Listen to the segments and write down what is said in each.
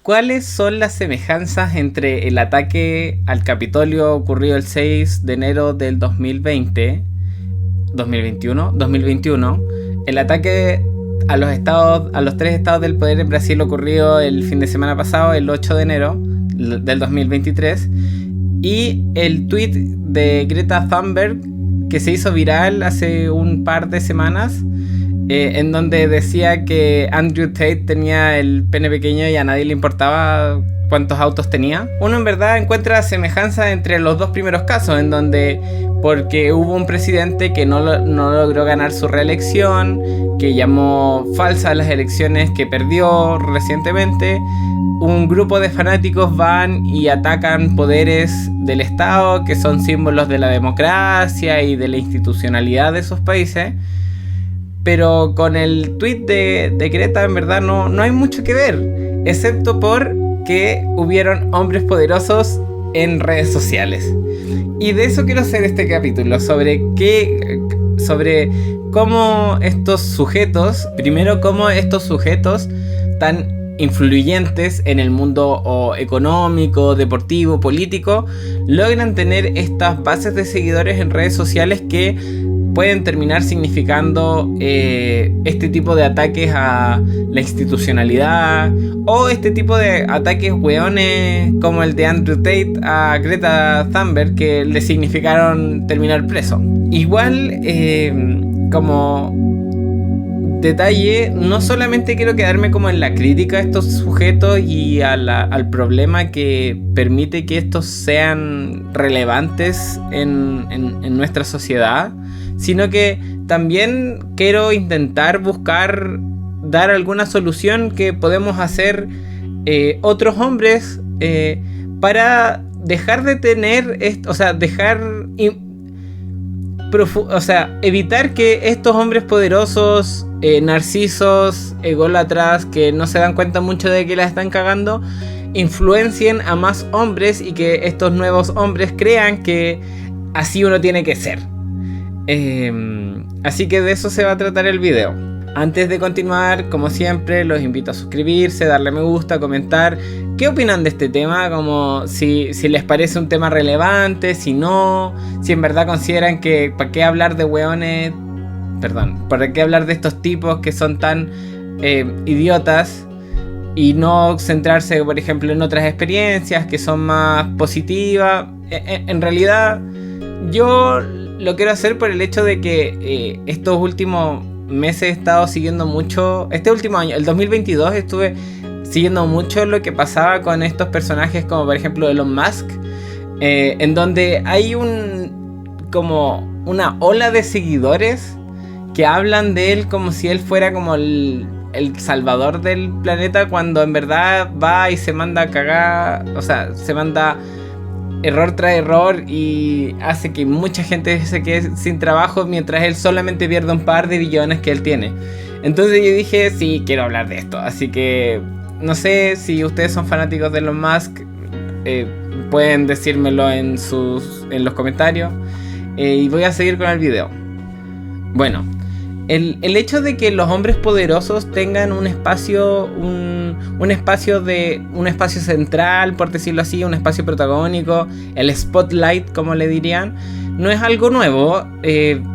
¿Cuáles son las semejanzas entre el ataque al Capitolio ocurrido el 6 de enero del 2021, el ataque a los tres estados del poder en Brasil ocurrido el fin de semana pasado, el 8 de enero del 2023, y el tweet de Greta Thunberg que se hizo viral hace un par de semanas, en donde decía que Andrew Tate tenía el pene pequeño y a nadie le importaba cuántos autos tenía? Uno en verdad encuentra semejanza entre los dos primeros casos, en donde porque hubo un presidente que no logró ganar su reelección, que llamó falsas las elecciones que perdió recientemente, un grupo de fanáticos van y atacan poderes del Estado que son símbolos de la democracia y de la institucionalidad de esos países. Pero con el tweet de Greta en verdad no hay mucho que ver, excepto por que hubieron hombres poderosos en redes sociales. Y de eso quiero hacer este capítulo, sobre cómo estos sujetos tan influyentes en el mundo económico, deportivo, político, logran tener estas bases de seguidores en redes sociales que pueden terminar significando este tipo de ataques a la institucionalidad, o este tipo de ataques hueones como el de Andrew Tate a Greta Thunberg, que le significaron terminar preso. Igual, como detalle, no solamente quiero quedarme como en la crítica a estos sujetos y al problema que permite que estos sean relevantes en nuestra sociedad, sino que también quiero intentar buscar dar alguna solución que podemos hacer otros hombres para dejar de tener evitar que estos hombres poderosos, narcisos, ególatras, que no se dan cuenta mucho de que la están cagando, influencien a más hombres y que estos nuevos hombres crean que así uno tiene que ser. Así que de eso se va a tratar el video. Antes de continuar, como siempre, los invito a suscribirse, darle me gusta, comentar qué opinan de este tema, como si les parece un tema relevante, si no, si en verdad consideran que para qué hablar de hueones, para qué hablar de estos tipos que son tan idiotas y no centrarse, por ejemplo, en otras experiencias que son más positivas. En realidad, yo lo quiero hacer por el hecho de que estos últimos meses he estado siguiendo mucho, este último año, el 2022, estuve siguiendo mucho lo que pasaba con estos personajes como por ejemplo Elon Musk, en donde hay como una ola de seguidores que hablan de él como si él fuera como el salvador del planeta, cuando en verdad va y se manda a cagar, o sea, se manda error tras error y hace que mucha gente se quede sin trabajo mientras él solamente pierde un par de billones que él tiene. Entonces yo dije, sí, quiero hablar de esto. Así que no sé si ustedes son fanáticos de Elon Musk, pueden decírmelo en los comentarios, y voy a seguir con el video. Bueno, el hecho de que los hombres poderosos tengan un espacio central, por decirlo así, un espacio protagónico, el spotlight, como le dirían, no es algo nuevo.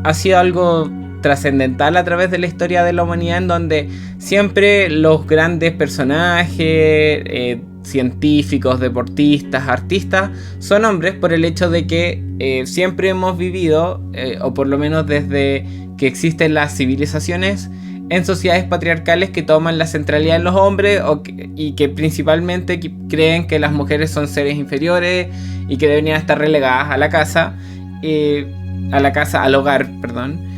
Ha sido algo trascendental a través de la historia de la humanidad, en donde siempre los grandes personajes, científicos, deportistas, artistas, son hombres, por el hecho de que siempre hemos vivido, o por lo menos desde que existen las civilizaciones, en sociedades patriarcales que toman la centralidad en los hombres y que principalmente creen que las mujeres son seres inferiores y que deberían estar relegadas a la casa, al hogar, perdón.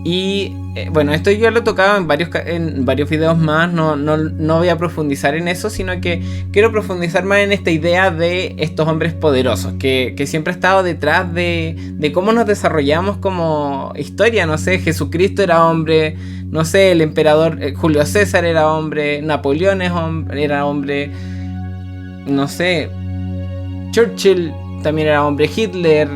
Y bueno, esto yo lo he tocado en varios videos más, no voy a profundizar en eso, sino que quiero profundizar más en esta idea de estos hombres poderosos, que siempre ha estado detrás de cómo nos desarrollamos como historia. No sé, Jesucristo era hombre, no sé, el emperador Julio César era hombre, Napoleón era hombre, no sé, Churchill también era hombre, Hitler,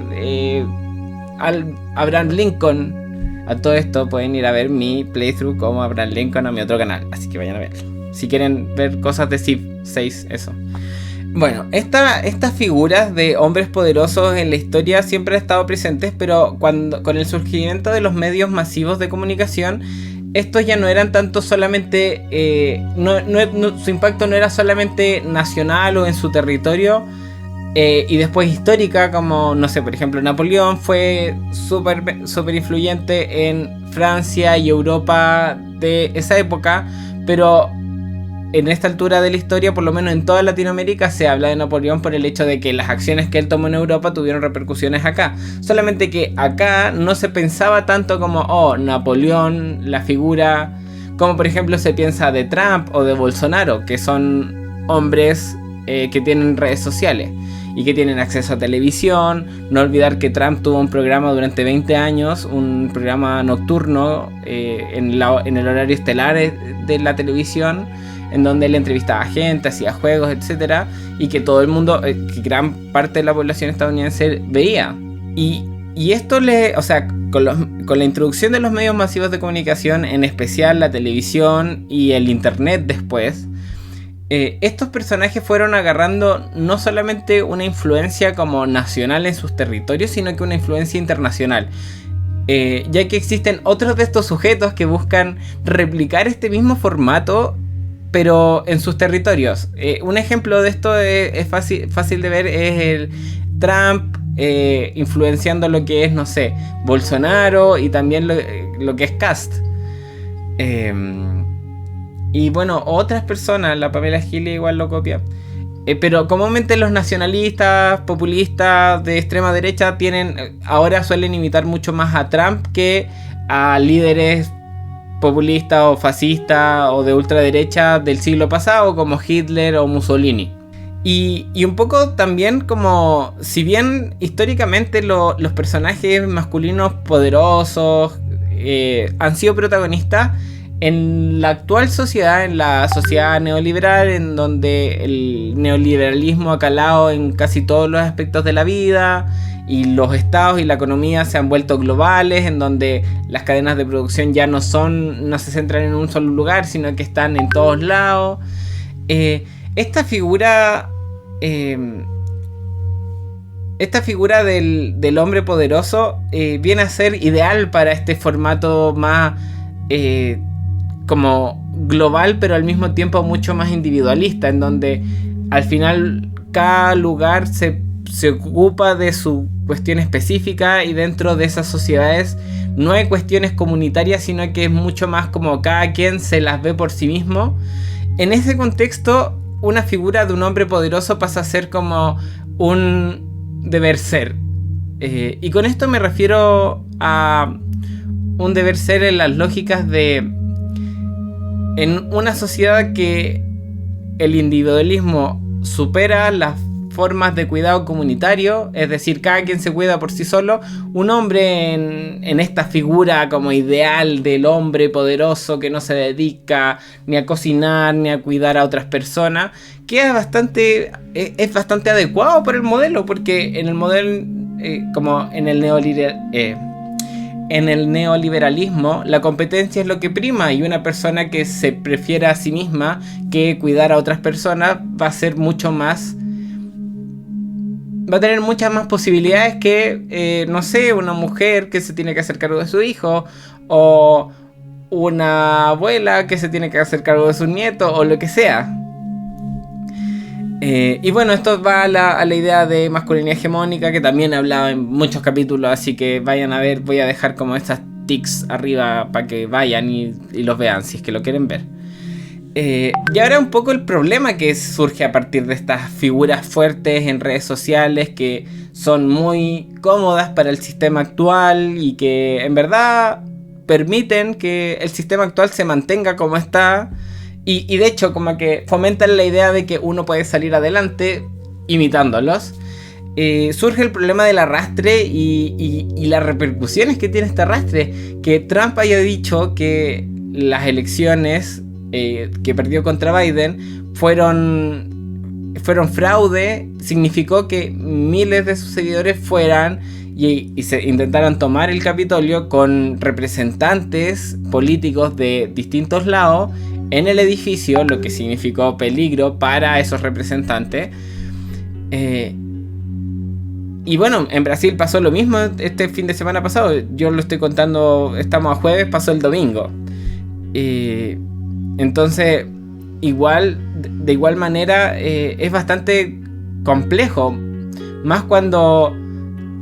Abraham Lincoln. A todo esto pueden ir a ver mi playthrough como Abraham Lincoln a mi otro canal, así que vayan a verlo. Si quieren ver cosas de Civ 6, eso. Bueno, estas figuras de hombres poderosos en la historia siempre han estado presentes, pero con el surgimiento de los medios masivos de comunicación, estos ya no eran tanto solamente... su impacto no era solamente nacional o en su territorio, y después histórica, como, no sé, por ejemplo, Napoleón fue súper influyente en Francia y Europa de esa época, pero... En esta altura de la historia, por lo menos en toda Latinoamérica, se habla de Napoleón por el hecho de que las acciones que él tomó en Europa tuvieron repercusiones acá. Solamente que acá no se pensaba tanto como, Napoleón, la figura, como por ejemplo se piensa de Trump o de Bolsonaro, que son hombres que tienen redes sociales y que tienen acceso a televisión. No olvidar que Trump tuvo un programa durante 20 años, un programa nocturno en el horario estelar de la televisión, en donde él entrevistaba a gente, hacía juegos, etc. Y que todo el mundo, que gran parte de la población estadounidense veía. Y esto con la introducción de los medios masivos de comunicación, en especial la televisión y el internet después, estos personajes fueron agarrando no solamente una influencia como nacional en sus territorios, sino que una influencia internacional. Ya que existen otros de estos sujetos que buscan replicar este mismo formato, pero en sus territorios. Un ejemplo de esto es fácil de ver, es el Trump influenciando lo que es, no sé, Bolsonaro, y también lo que es Kast. Y bueno, otras personas, la Pamela Giles igual lo copia. Pero comúnmente los nacionalistas, populistas de extrema derecha ahora suelen imitar mucho más a Trump que a líderes populistas o fascistas o de ultraderecha del siglo pasado, como Hitler o Mussolini. Y un poco también como, si bien históricamente los personajes masculinos poderosos han sido protagonistas, en la actual sociedad, en la sociedad neoliberal, en donde el neoliberalismo ha calado en casi todos los aspectos de la vida, y los estados y la economía se han vuelto globales, en donde las cadenas de producción ya no se centran en un solo lugar, sino que están en todos lados. Esta figura del hombre poderoso viene a ser ideal para este formato más como global, pero al mismo tiempo mucho más individualista, en donde al final cada lugar se ocupa de su cuestión específica, y dentro de esas sociedades no hay cuestiones comunitarias, sino que es mucho más como cada quien se las ve por sí mismo. En ese contexto, una figura de un hombre poderoso pasa a ser como un deber ser. Y con esto me refiero a un deber ser en las lógicas de... En una sociedad que el individualismo supera las formas de cuidado comunitario, es decir, cada quien se cuida por sí solo, un hombre en esta figura como ideal del hombre poderoso que no se dedica ni a cocinar ni a cuidar a otras personas, es bastante adecuado por el modelo, porque en el modelo, como en el neoliberalismo, la competencia es lo que prima, y una persona que se prefiere a sí misma que cuidar a otras personas va a tener muchas más posibilidades que, no sé, una mujer que se tiene que hacer cargo de su hijo, o una abuela que se tiene que hacer cargo de sus nietos, o lo que sea. Y bueno, esto va a la idea de masculinidad hegemónica, que también he hablado en muchos capítulos, así que vayan a ver. Voy a dejar como estas tics arriba para que vayan y los vean si es que lo quieren ver. Y ahora un poco el problema que surge a partir de estas figuras fuertes en redes sociales, que son muy cómodas para el sistema actual y que en verdad permiten que el sistema actual se mantenga como está. Y de hecho como que fomentan la idea de que uno puede salir adelante imitándolos. Surge el problema del arrastre y las repercusiones que tiene este arrastre. Que Trump haya dicho que las elecciones que perdió contra Biden fueron fraude, significó que miles de sus seguidores fueran y se intentaran tomar el Capitolio con representantes políticos de distintos lados, en el edificio, lo que significó peligro para esos representantes. Y bueno, en Brasil pasó lo mismo este fin de semana pasado. Yo lo estoy contando, estamos a jueves, pasó el domingo. Entonces, de igual manera, es bastante complejo. Más cuando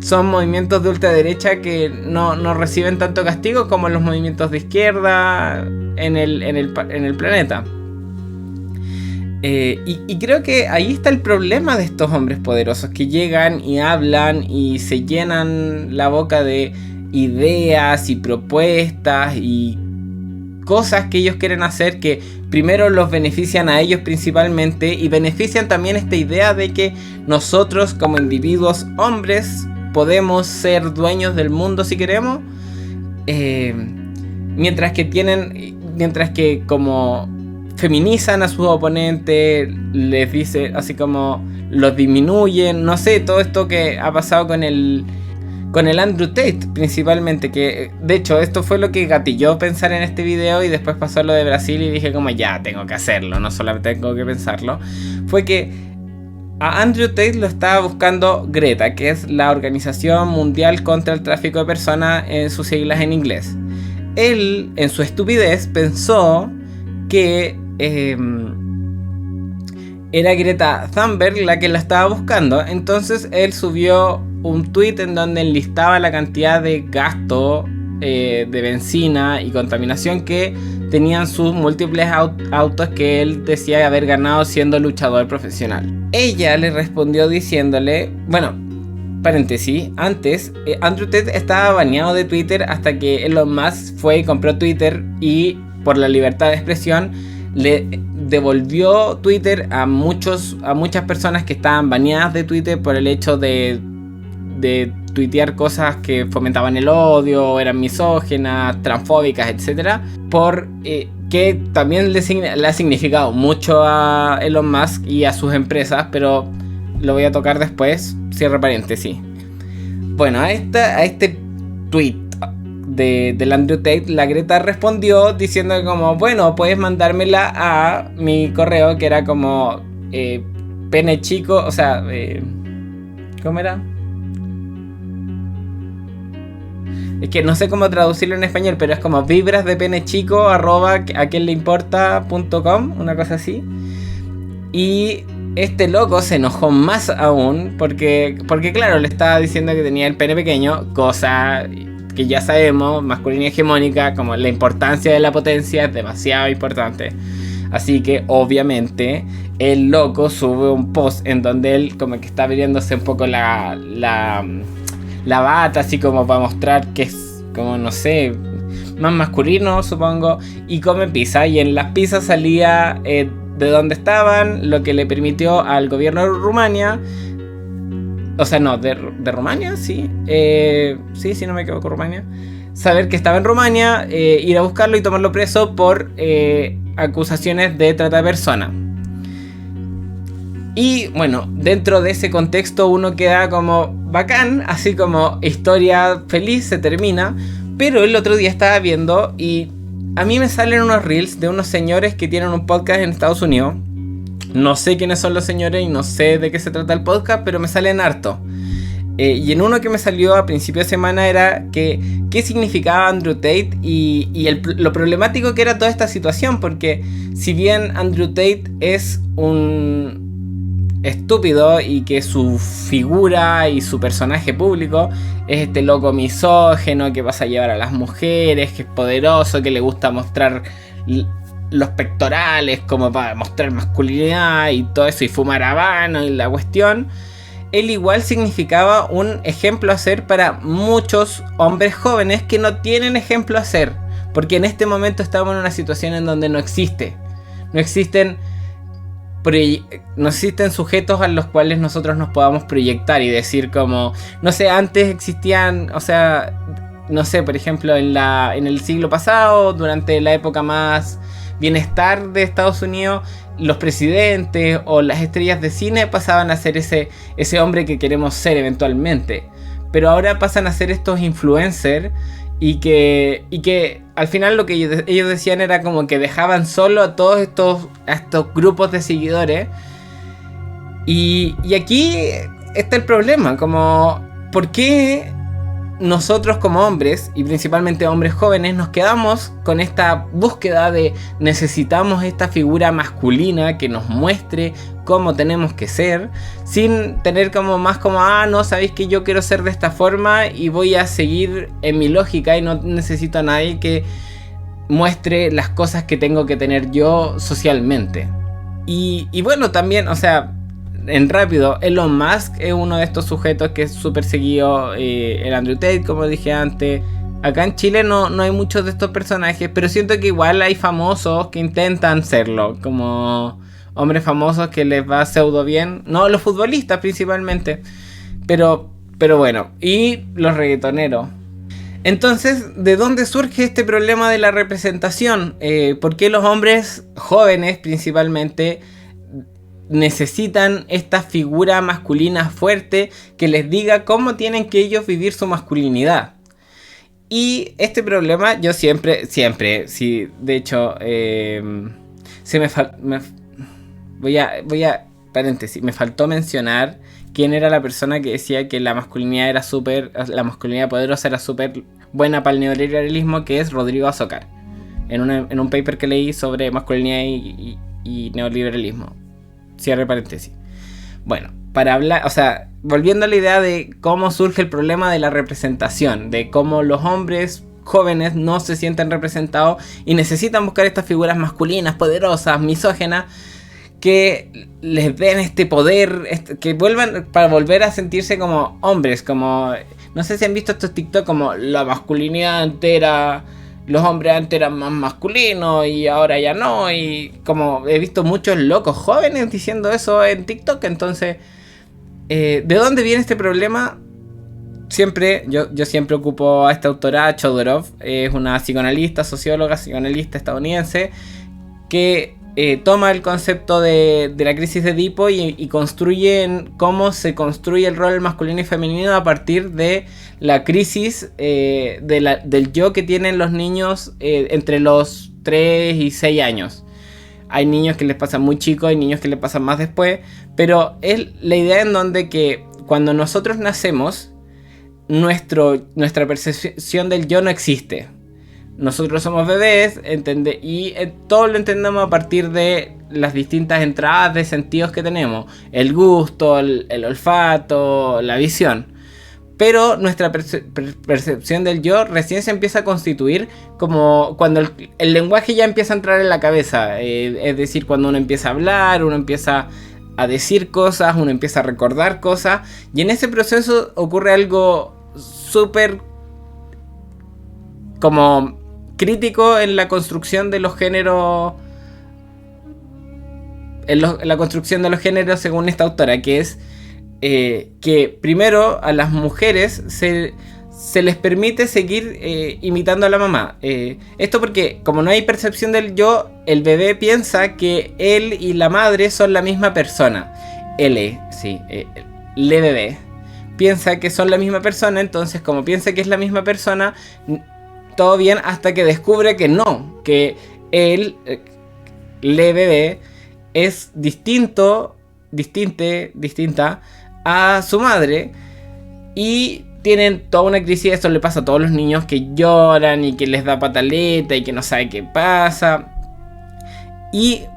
son movimientos de ultraderecha que no reciben tanto castigo como los movimientos de izquierda en el planeta. Y creo que ahí está el problema de estos hombres poderosos que llegan y hablan y se llenan la boca de ideas y propuestas y cosas que ellos quieren hacer que primero los benefician a ellos principalmente y benefician también esta idea de que nosotros como individuos hombres podemos ser dueños del mundo si queremos, mientras que como feminizan a sus oponentes, les dice así como los disminuyen, no sé, todo esto que ha pasado con el Andrew Tate principalmente, que de hecho esto fue lo que gatilló pensar en este video y después pasó lo de Brasil y dije como ya, tengo que hacerlo, no solamente tengo que pensarlo. Fue que a Andrew Tate lo estaba buscando Greta, que es la Organización Mundial contra el Tráfico de Personas en sus siglas en inglés. Él, en su estupidez, pensó que era Greta Thunberg la que la estaba buscando. Entonces él subió un tweet en donde enlistaba la cantidad de gasto de benzina y contaminación que tenían sus múltiples autos que él decía haber ganado siendo luchador profesional. Ella le respondió diciéndole, bueno, paréntesis, antes Andrew Tate estaba baneado de Twitter hasta que Elon Musk fue y compró Twitter y por la libertad de expresión le devolvió Twitter a muchas personas que estaban baneadas de Twitter por el hecho de tuitear cosas que fomentaban el odio, eran misóginas, transfóbicas, etc. Que también le ha significado mucho a Elon Musk y a sus empresas, pero lo voy a tocar después, cierre paréntesis. Bueno, a este tweet del Andrew Tate, la Greta respondió diciendo como, bueno, puedes mandármela a mi correo, que era como pene chico, o sea, ¿cómo era? Es que no sé cómo traducirlo en español, pero es como vibrasdepenechico@aquielenleimporta.com, una cosa así. Y este loco se enojó más aún porque claro, le estaba diciendo que tenía el pene pequeño, cosa que ya sabemos, masculinidad hegemónica, como la importancia de la potencia es demasiado importante. Así que obviamente el loco sube un post en donde él como que está abriéndose un poco la bata, así como para mostrar que es como, no sé, más masculino, supongo, y come pizza. Y en las pizzas salía de dónde estaban, lo que le permitió al gobierno de Rumania, o sea, no, de Rumania, sí, sí, si no me equivoco, Rumania, saber que estaba en Rumania, ir a buscarlo y tomarlo preso por acusaciones de trata de personas. Y bueno, dentro de ese contexto uno queda como bacán, así como historia feliz, se termina. Pero el otro día estaba viendo y a mí me salen unos reels de unos señores que tienen un podcast en Estados Unidos. No sé quiénes son los señores y no sé de qué se trata el podcast, pero me salen harto. Y en uno que me salió a principio de semana era que qué significaba Andrew Tate y lo problemático que era toda esta situación. Porque si bien Andrew Tate es un estúpido y que su figura y su personaje público es este loco misógino que vas a llevar a las mujeres, que es poderoso, que le gusta mostrar los pectorales como para mostrar masculinidad y todo eso, y fumar habano y la cuestión, él igual significaba un ejemplo a ser para muchos hombres jóvenes que no tienen ejemplo a ser, porque en este momento estamos en una situación en donde no existen sujetos a los cuales nosotros nos podamos proyectar y decir como, no sé, antes existían, o sea, no sé, por ejemplo, en el siglo pasado, durante la época más bienestar de Estados Unidos, los presidentes o las estrellas de cine pasaban a ser ese hombre que queremos ser eventualmente, pero ahora pasan a ser estos influencers y que al final lo que ellos decían era como que dejaban solo a todos estos grupos de seguidores. Y aquí está el problema, como ¿por qué nosotros como hombres, y principalmente hombres jóvenes, nos quedamos con esta búsqueda de necesitamos esta figura masculina que nos muestre cómo tenemos que ser, sin tener como más como, no, sabéis que yo quiero ser de esta forma y voy a seguir en mi lógica y no necesito a nadie que muestre las cosas que tengo que tener yo socialmente? Y bueno, también, o sea, en rápido, Elon Musk es uno de estos sujetos que es súper seguido, el Andrew Tate, como dije antes. Acá en Chile no hay muchos de estos personajes, pero siento que igual hay famosos que intentan serlo, como hombres famosos que les va pseudo bien. No, los futbolistas principalmente, pero bueno, y los reggaetoneros. Entonces, ¿de dónde surge este problema de la representación? ¿Por qué los hombres jóvenes principalmente necesitan esta figura masculina fuerte que les diga cómo tienen que ellos vivir su masculinidad? Y este problema yo siempre, sí, de hecho, paréntesis, me faltó mencionar quién era la persona que decía que la masculinidad poderosa era súper buena para el neoliberalismo, que es Rodrigo Azócar, en un paper que leí sobre masculinidad y neoliberalismo. Cierre paréntesis. Bueno, para hablar, o sea, volviendo a la idea de cómo surge el problema de la representación, de cómo los hombres jóvenes no se sienten representados y necesitan buscar estas figuras masculinas, poderosas, misógenas, que les den este poder, que vuelvan, para volver a sentirse como hombres, como, no sé si han visto estos TikTok como la masculinidad entera. Los hombres antes eran más masculinos y ahora ya no. Y como he visto muchos locos jóvenes diciendo eso en TikTok. Entonces, ¿de dónde viene este problema? Yo siempre ocupo a esta autora, Chodorov. Es una socióloga estadounidense, que toma el concepto de la crisis de Edipo y construye cómo se construye el rol masculino y femenino a partir de la crisis del yo que tienen los niños entre los 3 y 6 años. Hay niños que les pasan muy chicos, hay niños que les pasan más después, pero es la idea en donde que cuando nosotros nacemos, nuestra percepción del yo no existe. Nosotros somos bebés, y todo lo entendemos a partir de las distintas entradas de sentidos que tenemos. El gusto, el olfato, la visión. Pero nuestra percepción del yo recién se empieza a constituir como cuando el lenguaje ya empieza a entrar en la cabeza. Es decir, cuando uno empieza a hablar, uno empieza a decir cosas, uno empieza a recordar cosas. Y en ese proceso ocurre algo súper como crítico en la construcción de los géneros, la construcción de los géneros según esta autora, que es que primero a las mujeres se les permite seguir imitando a la mamá. Esto porque como no hay percepción del yo, el bebé piensa que él y la madre son la misma persona. Le bebé piensa que son la misma persona, entonces como piensa que es la misma persona, todo bien, hasta que descubre que no, que él, le bebé, es distinta a su madre, y tienen toda una crisis. Esto le pasa a todos los niños que lloran y que les da pataleta y que no saben qué pasa.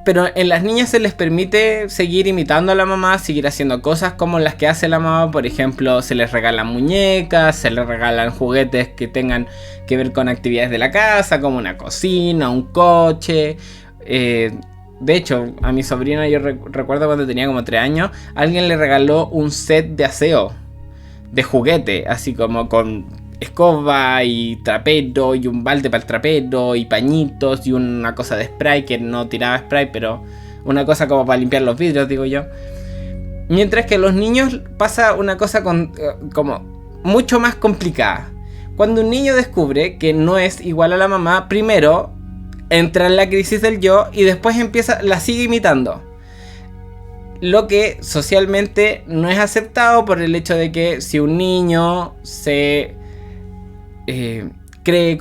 Pero en las niñas se les permite seguir imitando a la mamá, seguir haciendo cosas como las que hace la mamá. Por ejemplo, se les regalan muñecas, se les regalan juguetes que tengan que ver con actividades de la casa, como una cocina, un coche. De hecho, a mi sobrina, yo recuerdo cuando tenía como 3 años, alguien le regaló un set de aseo, de juguete, así como con escoba y trapero y un balde para el trapero y pañitos y una cosa de spray, que no tiraba spray, pero una cosa como para limpiar los vidrios, digo yo. Mientras que a los niños pasa una cosa como mucho más complicada. Cuando un niño descubre que no es igual a la mamá, primero entra en la crisis del yo y después la sigue imitando. Lo que socialmente no es aceptado por el hecho de que si un niño cree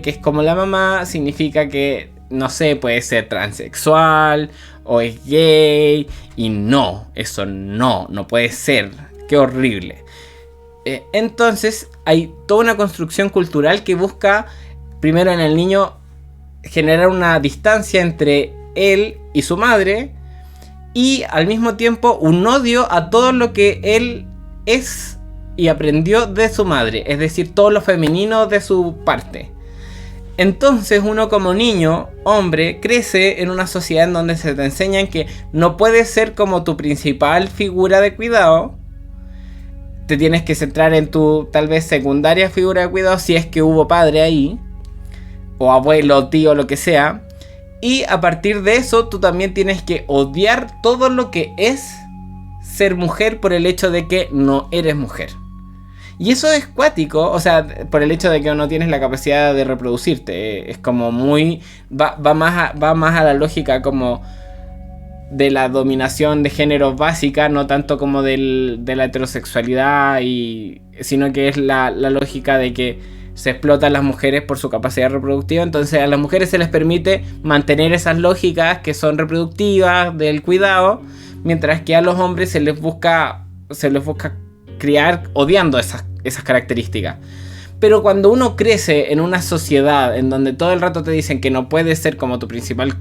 que es como la mamá, significa que, no sé, puede ser transexual o es gay. Y no, eso no puede ser. Qué horrible. Entonces hay toda una construcción cultural que busca, primero en el niño, generar una distancia entre él y su madre, y al mismo tiempo un odio a todo lo que él es y aprendió de su madre, es decir, todo lo femenino de su parte. Entonces uno como niño, hombre, crece en una sociedad en donde se te enseñan que no puedes ser como tu principal figura de cuidado. Te tienes que centrar en tu tal vez secundaria figura de cuidado, si es que hubo padre ahí, o abuelo, tío, lo que sea. Y a partir de eso tú también tienes que odiar todo lo que es ser mujer por el hecho de que no eres mujer. Y eso es cuático, o sea, por el hecho de que no tienes la capacidad de reproducirte. Es como muy... Va más a la lógica como de la dominación de género básica, no tanto como de la heterosexualidad, sino que es la lógica de que se explotan las mujeres por su capacidad reproductiva. Entonces a las mujeres se les permite mantener esas lógicas que son reproductivas del cuidado, mientras que a los hombres se les busca criar odiando esas características. Pero cuando uno crece en una sociedad en donde todo el rato te dicen que no puedes ser como tu principal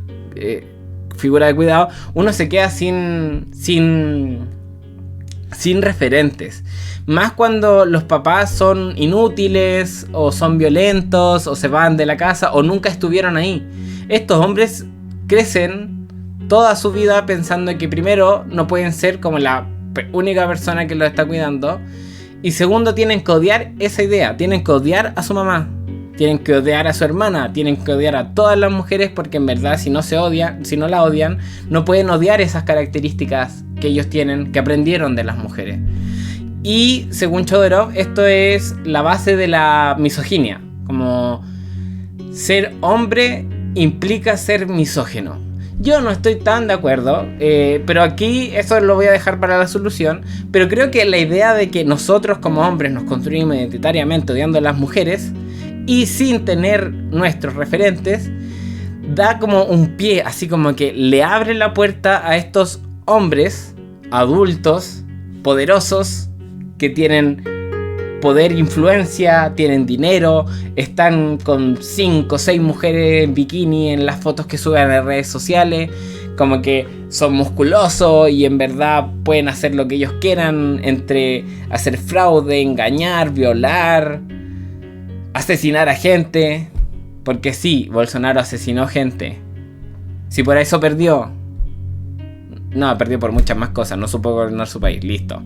figura de cuidado, uno se queda sin referentes. Más cuando los papás son inútiles, o son violentos, o se van de la casa, o nunca estuvieron ahí. Estos hombres crecen toda su vida pensando que primero no pueden ser como la única persona que los está cuidando, y segundo tienen que odiar esa idea, tienen que odiar a su mamá, tienen que odiar a su hermana, tienen que odiar a todas las mujeres, porque en verdad si no la odian, no pueden odiar esas características que ellos tienen, que aprendieron de las mujeres. Y según Chodorov, esto es la base de la misoginia, como ser hombre implica ser misógino. Yo no estoy tan de acuerdo, pero aquí eso lo voy a dejar para la solución. Pero creo que la idea de que nosotros como hombres nos construimos identitariamente odiando a las mujeres y sin tener nuestros referentes, da como un pie, así como que le abre la puerta a estos hombres adultos, poderosos, que tienen poder, influencia, tienen dinero, están con 5 o 6 mujeres en bikini en las fotos que suben a las redes sociales, como que son musculosos y en verdad pueden hacer lo que ellos quieran, entre hacer fraude, engañar, violar, asesinar a gente, porque sí, Bolsonaro asesinó gente. Si por eso perdió, no, perdió por muchas más cosas, no supo gobernar su país, listo.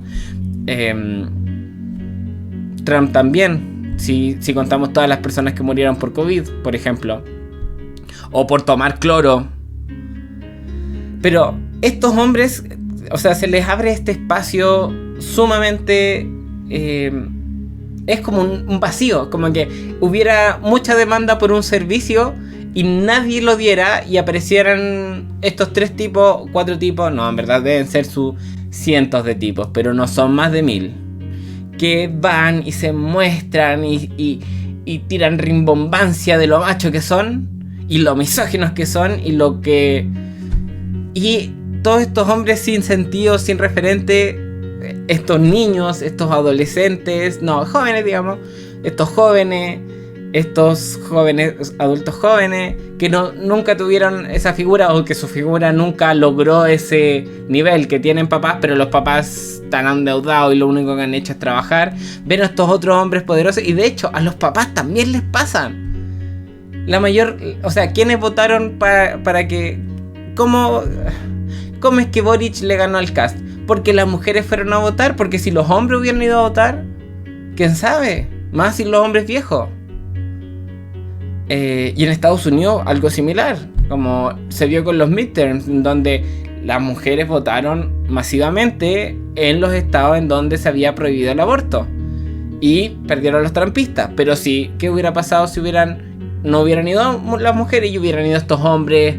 Trump también, si contamos todas las personas que murieron por COVID, por ejemplo, o por tomar cloro. Pero estos hombres, o sea, se les abre este espacio sumamente... es como un vacío, como que hubiera mucha demanda por un servicio y nadie lo diera, y aparecieran estos 3 tipos, 4 tipos, no, en verdad deben ser cientos de tipos, pero no son más de 1000, que van y se muestran y tiran rimbombancia de lo macho que son y lo misóginos que son y todos estos hombres sin sentido, sin referente, estos niños, estos adolescentes, no, jóvenes digamos, estos jóvenes, adultos jóvenes, que nunca tuvieron esa figura, o que su figura nunca logró ese nivel que tienen papás, pero los papás están endeudados y lo único que han hecho es trabajar. Ven a estos otros hombres poderosos, y de hecho a los papás también les pasan. O sea, ¿quiénes votaron para que... ¿Cómo es que Boric le ganó al Kast? Porque las mujeres fueron a votar, porque si los hombres hubieran ido a votar, ¿quién sabe? Más si los hombres viejos. Y en Estados Unidos algo similar, como se vio con los midterms, donde las mujeres votaron masivamente en los estados en donde se había prohibido el aborto, y perdieron los trampistas. Pero sí, ¿qué hubiera pasado si no hubieran ido las mujeres y hubieran ido estos hombres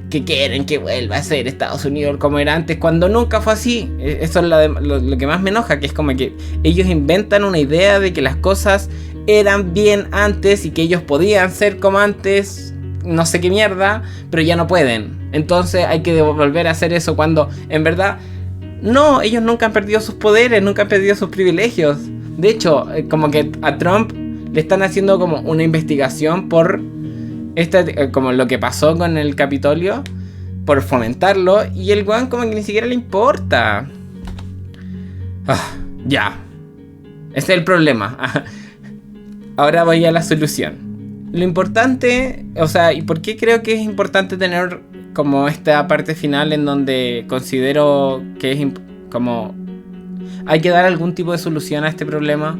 que quieren que vuelva a ser Estados Unidos como era antes, cuando nunca fue así? Eso es lo que más me enoja, que es como que ellos inventan una idea de que las cosas eran bien antes y que ellos podían ser como antes, no sé qué mierda, pero ya no pueden. Entonces hay que volver a hacer eso cuando en verdad no, ellos nunca han perdido sus poderes, nunca han perdido sus privilegios. De hecho, como que a Trump le están haciendo como una investigación por como lo que pasó con el Capitolio, por fomentarlo, y el weón como que ni siquiera le importa. Ya. Ese es el problema. Ahora voy a la solución. Lo importante, o sea, ¿y por qué creo que es importante tener como esta parte final en donde considero que es como hay que dar algún tipo de solución a este problema?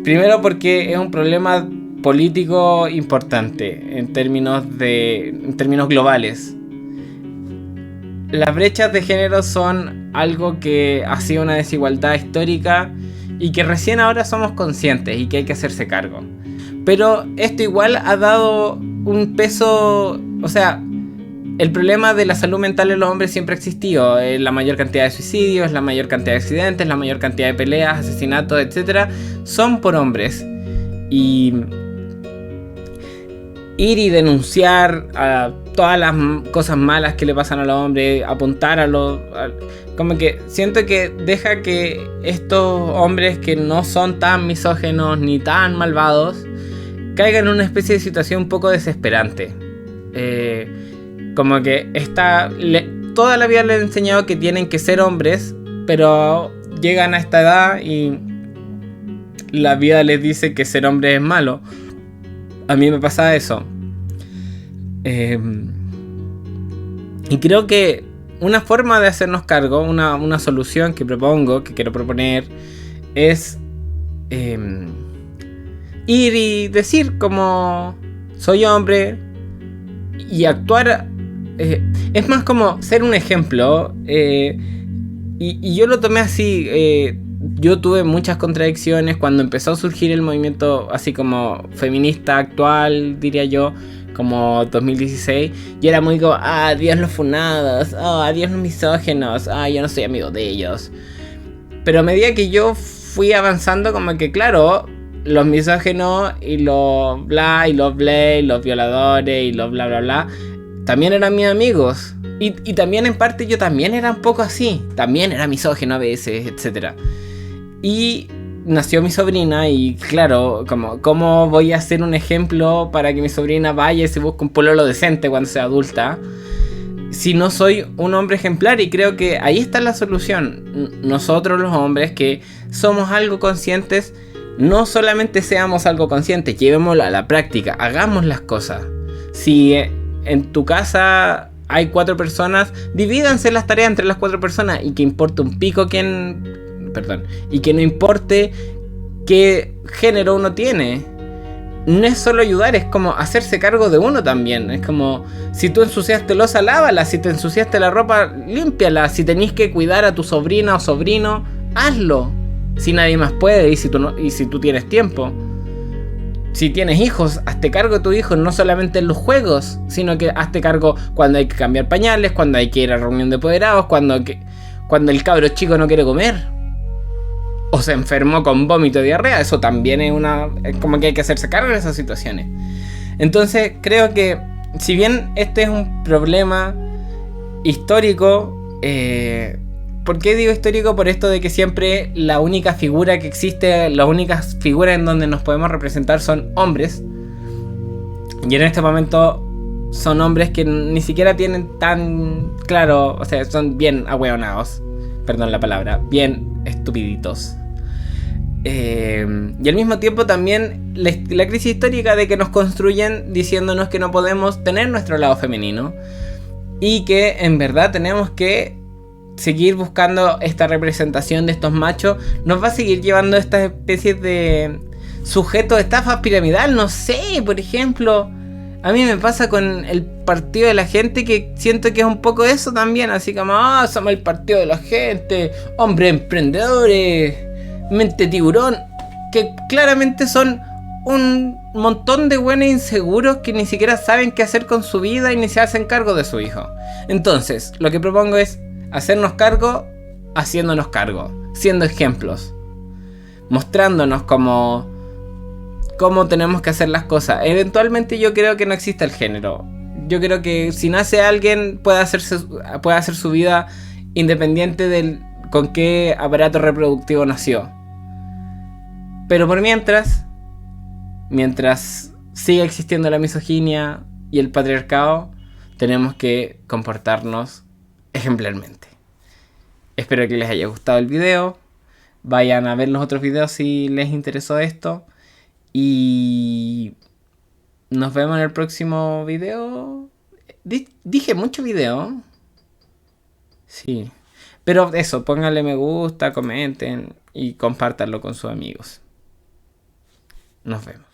Primero porque es un problema político importante en términos globales. Las brechas de género son algo que ha sido una desigualdad histórica y que recién ahora somos conscientes y que hay que hacerse cargo. Pero esto igual ha dado un peso, o sea, el problema de la salud mental en los hombres siempre ha existido. La mayor cantidad de suicidios, la mayor cantidad de accidentes, la mayor cantidad de peleas, asesinatos, etc. son por hombres. Y ir y denunciar a todas las cosas malas que le pasan a los hombres, apuntar a los... como que siento que deja que estos hombres que no son tan misógenos ni tan malvados caigan en una especie de situación un poco desesperante. Como que toda la vida les he enseñado que tienen que ser hombres, pero llegan a esta edad y la vida les dice que ser hombre es malo. A mí me pasa eso. Y creo que una forma de hacernos cargo, una solución que quiero proponer, es ir y decir como soy hombre y actuar. Es más como ser un ejemplo. Y yo lo tomé así. Yo tuve muchas contradicciones cuando empezó a surgir el movimiento así como feminista actual, diría yo, como 2016. Y era muy como, adiós los funados, adiós los misógenos, yo no soy amigo de ellos. Pero a medida que yo fui avanzando, como que claro, los misógenos y los bla, y los ble, y los violadores y los bla bla bla también eran mis amigos. Y también en parte yo también era un poco así. También era misógeno a veces, etc. Y nació mi sobrina y claro, ¿cómo voy a ser un ejemplo para que mi sobrina vaya y se busque un pololo decente cuando sea adulta? Si no soy un hombre ejemplar. Y creo que ahí está la solución. Nosotros los hombres que somos algo conscientes, no solamente seamos algo conscientes, llevémoslo a la práctica, hagamos las cosas. Si en tu casa hay 4 personas, divídanse las tareas entre las 4 personas y que importe un pico y que no importe qué género uno tiene. No es solo ayudar, es como hacerse cargo de uno también. Es como, si tú ensuciaste losa, lávala. Si te ensuciaste la ropa, límpiala. Si tenés que cuidar a tu sobrina o sobrino, hazlo. Si nadie más puede y si tú tienes tiempo. Si tienes hijos, hazte cargo de tus hijos, no solamente en los juegos, sino que hazte cargo cuando hay que cambiar pañales, cuando hay que ir a reunión de apoderados, cuando el cabro chico no quiere comer o se enfermó con vómito y diarrea. Eso también es como que hay que hacerse cargo de esas situaciones. Entonces creo que si bien este es un problema histórico, ¿por qué digo histórico? Por esto de que siempre la única figura que existe, las únicas figuras en donde nos podemos representar son hombres. Y en este momento son hombres que ni siquiera tienen tan claro, o sea, son bien ahueonados, perdón la palabra, bien estupiditos. Y al mismo tiempo también la crisis histórica de que nos construyen diciéndonos que no podemos tener nuestro lado femenino y que en verdad tenemos que seguir buscando esta representación de estos machos. Nos va a seguir llevando a estas especies de sujetos de estafa piramidal. No sé, por ejemplo, a mí me pasa con el partido de la gente, que siento que es un poco eso también. Así como, somos el partido de la gente, hombres emprendedores, mente tiburón, que claramente son un montón de buenos inseguros que ni siquiera saben qué hacer con su vida y ni se hacen cargo de su hijo. Entonces, lo que propongo es hacernos cargo, haciéndonos cargo, siendo ejemplos, mostrándonos como cómo tenemos que hacer las cosas. Eventualmente yo creo que no existe el género. Yo creo que si nace alguien puede hacer su vida independiente del con qué aparato reproductivo nació. Pero por mientras siga existiendo la misoginia y el patriarcado, tenemos que comportarnos ejemplarmente. Espero que les haya gustado el video. Vayan a ver los otros videos si les interesó esto. Y nos vemos en el próximo video. Dije mucho video. Sí. Pero eso, pónganle me gusta, comenten y compártanlo con sus amigos. Nos vemos.